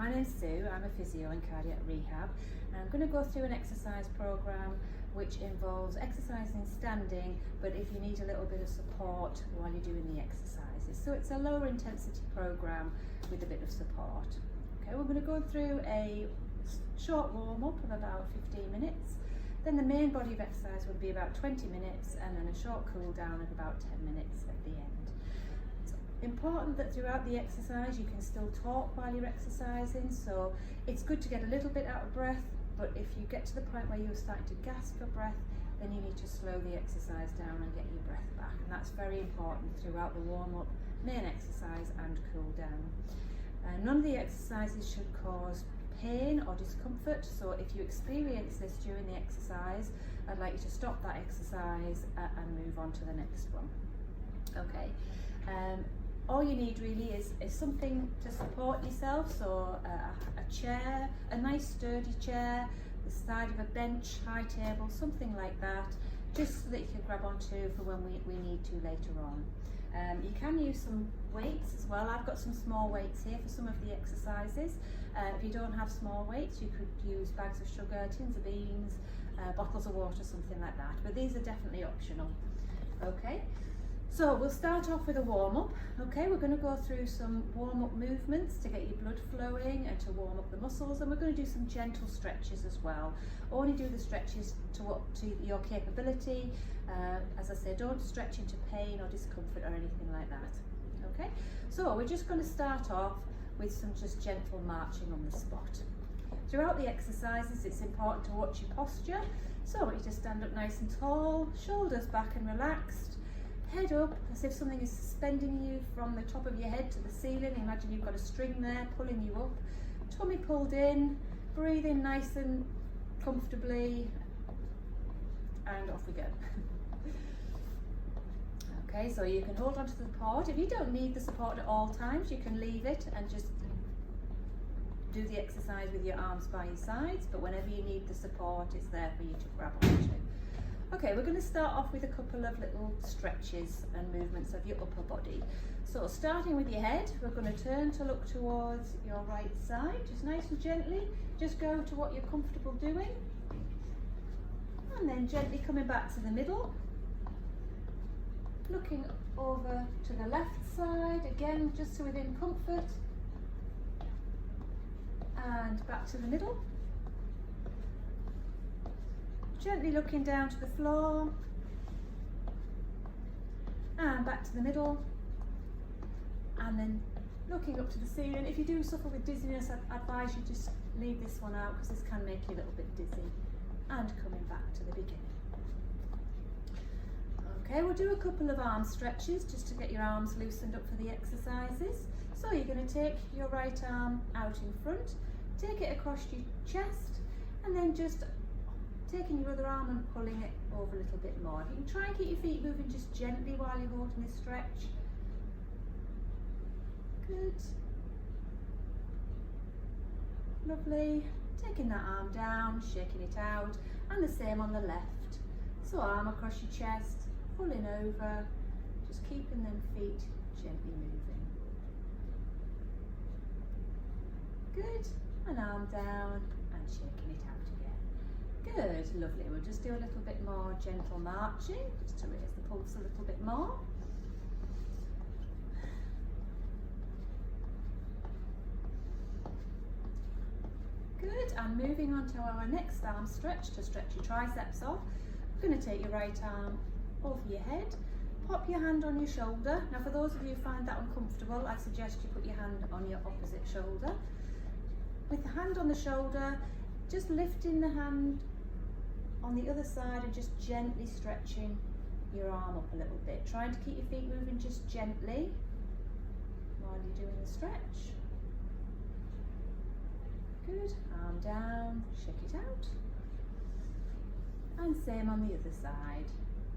My name's Sue, I'm a physio in cardiac rehab, and I'm going to go through an exercise programme which involves exercising standing, but if you need a little bit of support while you're doing the exercises. So it's a lower intensity programme with a bit of support. Okay, we're going to go through a short warm-up of about 15 minutes. Then the main body of exercise will be about 20 minutes, and then a short cool down of about 10 minutes at the end. It's important that throughout the exercise you can still talk while you're exercising, so it's good to get a little bit out of breath, but if you get to the point where you're starting to gasp for breath, then you need to slow the exercise down and get your breath back, and that's very important throughout the warm-up, main exercise and cool down. None of the exercises should cause pain or discomfort, so if you experience this during the exercise, I'd like you to stop that exercise and move on to the next one. Okay, all you need really is something to support yourself, so a chair, a nice sturdy chair, the side of a bench, high table, something like that, just so that you can grab onto for when we need to later on. You can use some weights as well. I've got some small weights here for some of the exercises. If you don't have small weights, you could use bags of sugar, tins of beans, bottles of water, something like that. But these are definitely optional. Okay, so we'll start off with a warm-up. Okay, we're going to go through some warm-up movements to get your blood flowing and to warm up the muscles, and we're going to do some gentle stretches as well. Only do the stretches to your capability. As I say, don't stretch into pain or discomfort or anything like that. Okay, so we're just going to start off with some just gentle marching on the spot. Throughout the exercises, it's important to watch your posture. So I want you to stand up nice and tall, shoulders back and relaxed, head up as if something is suspending you from the top of your head to the ceiling. Imagine you've got a string there pulling you up. Tummy pulled in, breathe in nice and comfortably, and off we go. Okay, so you can hold on to the support. If you don't need the support at all times, you can leave it and just do the exercise with your arms by your sides, but whenever you need the support, it's there for you to grab onto. Okay, we're going to start off with a couple of little stretches and movements of your upper body. So starting with your head, we're going to turn to look towards your right side, just nice and gently, just go to what you're comfortable doing, and then gently coming back to the middle, looking over to the left side, again just to within comfort, and back to the middle. Gently looking down to the floor, and back to the middle, and then looking up to the ceiling. If you do suffer with dizziness, I advise you just leave this one out, because this can make you a little bit dizzy, and coming back to the beginning. Okay, we'll do a couple of arm stretches just to get your arms loosened up for the exercises. So you're going to take your right arm out in front, take it across your chest, and then just taking your other arm and pulling it over a little bit more. You can try and keep your feet moving just gently while you're holding this stretch. Good. Lovely. Taking that arm down, shaking it out, and the same on the left. So arm across your chest, pulling over, just keeping them feet gently moving. Good. And arm down and shaking it out again. Good, lovely. We'll just do a little bit more gentle marching, just to raise the pulse a little bit more. Good, and moving on to our next arm stretch, to stretch your triceps off. We're going to take your right arm over your head, pop your hand on your shoulder. Now for those of you who find that uncomfortable, I suggest you put your hand on your opposite shoulder. With the hand on the shoulder, just lifting the hand on the other side and just gently stretching your arm up a little bit. Trying to keep your feet moving just gently while you're doing the stretch. Good, arm down, shake it out. And same on the other side.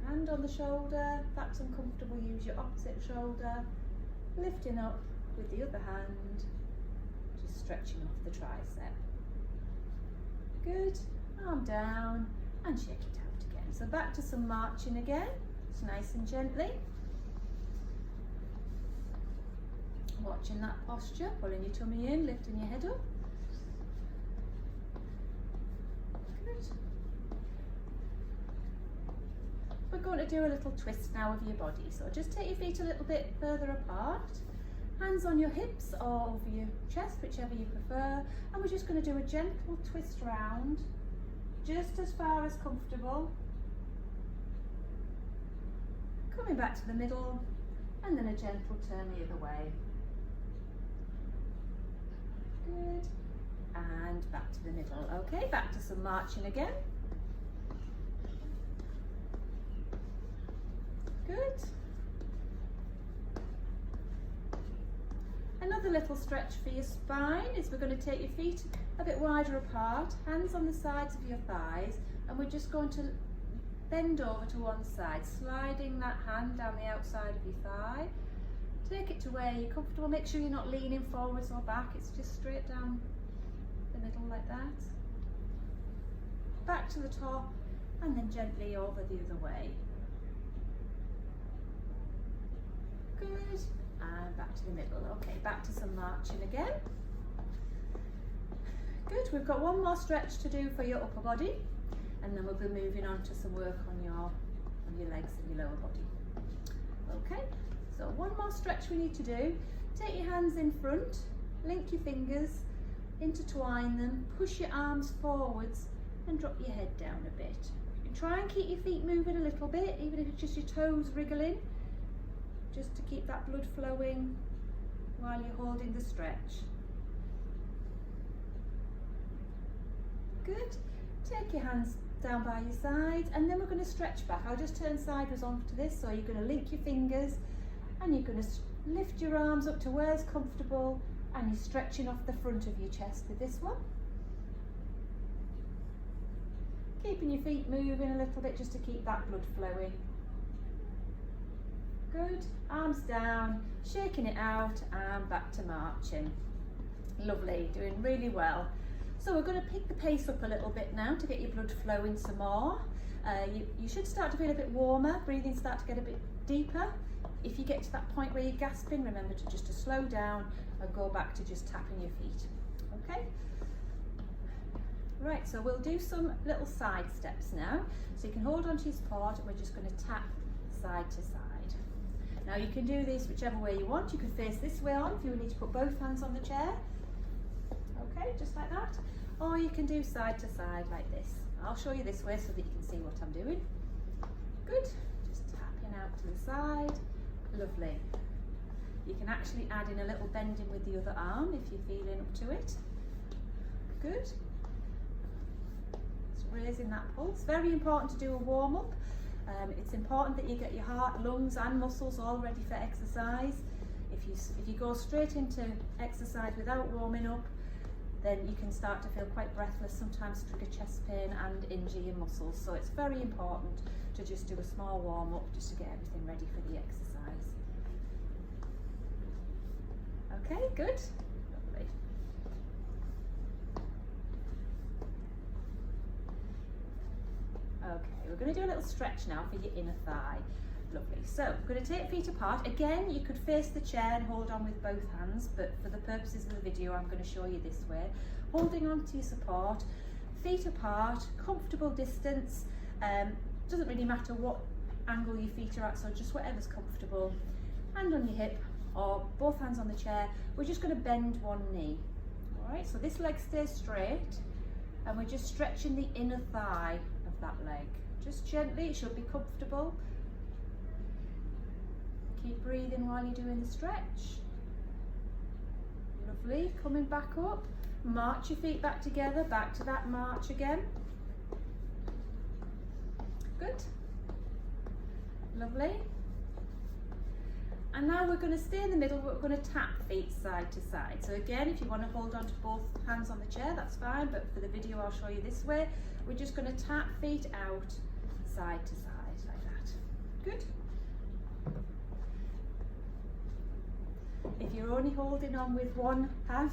Hand on the shoulder, if that's uncomfortable, use your opposite shoulder. Lifting up with the other hand, just stretching off the tricep. Good, arm down and shake it out again. So back to some marching again, just nice and gently. Watching that posture, pulling your tummy in, lifting your head up. Good. We're going to do a little twist now of your body. So just take your feet a little bit further apart. Hands on your hips or over your chest, whichever you prefer. And we're just going to do a gentle twist round, just as far as comfortable. Coming back to the middle, and then a gentle turn the other way. Good. And back to the middle. Okay, back to some marching again. Good. Another little stretch for your spine is we're going to take your feet a bit wider apart, hands on the sides of your thighs, and we're just going to bend over to one side, sliding that hand down the outside of your thigh. Take it to where you're comfortable. Make sure you're not leaning forwards or back. It's just straight down the middle like that. Back to the top and then gently over the other way. Good. And back to the middle. Okay, back to some marching again. Good. We've got one more stretch to do for your upper body, and then we'll be moving on to some work on your legs and your lower body. Okay. So one more stretch we need to do. Take your hands in front, link your fingers, intertwine them, push your arms forwards and drop your head down a bit. You can try and keep your feet moving a little bit, even if it's just your toes wriggling, just to keep that blood flowing while you're holding the stretch. Good. Take your hands down by your sides, and then we're going to stretch back. I'll just turn sideways onto this, so you're going to link your fingers and you're going to lift your arms up to where's comfortable, and you're stretching off the front of your chest with this one. Keeping your feet moving a little bit just to keep that blood flowing. Good. Arms down, shaking it out, and back to marching. Lovely, doing really well. So we're going to pick the pace up a little bit now to get your blood flowing some more. You should start to feel a bit warmer, breathing start to get a bit deeper. If you get to that point where you're gasping, remember to slow down and go back to just tapping your feet. Okay? Right, so we'll do some little side steps now. So you can hold onto your support, and we're just going to tap side to side. Now you can do this whichever way you want. You can face this way on if you need to put both hands on the chair. Okay, just like that. Or you can do side to side like this. I'll show you this way so that you can see what I'm doing. Good. Just tapping out to the side. Lovely. You can actually add in a little bending with the other arm if you're feeling up to it. Good. Just raising that pulse. Very important to do a warm up. It's important that you get your heart, lungs and muscles all ready for exercise. If you go straight into exercise without warming up, then you can start to feel quite breathless, sometimes trigger chest pain and injure your muscles. So it's very important to just do a small warm up just to get everything ready for the exercise. Okay, good. Lovely. Okay, we're going to do a little stretch now for your inner thigh. Lovely. So we're going to take feet apart. Again, you could face the chair and hold on with both hands, but for the purposes of the video, I'm going to show you this way. Holding on to your support, feet apart, comfortable distance. Doesn't really matter what angle your feet are at, so just whatever's comfortable. Hand on your hip or both hands on the chair. We're just going to bend one knee. All right, so this leg stays straight, and we're just stretching the inner thigh of that leg. Just gently, it should be comfortable. Keep breathing while you're doing the stretch. Lovely, coming back up. March your feet back together, back to that march again. Good. Lovely. And now we're going to stay in the middle, we're going to tap feet side to side. So again, if you want to hold on to both hands on the chair, that's fine, but for the video I'll show you this way. We're just going to tap feet out side to side like that. Good. If you're only holding on with one hand,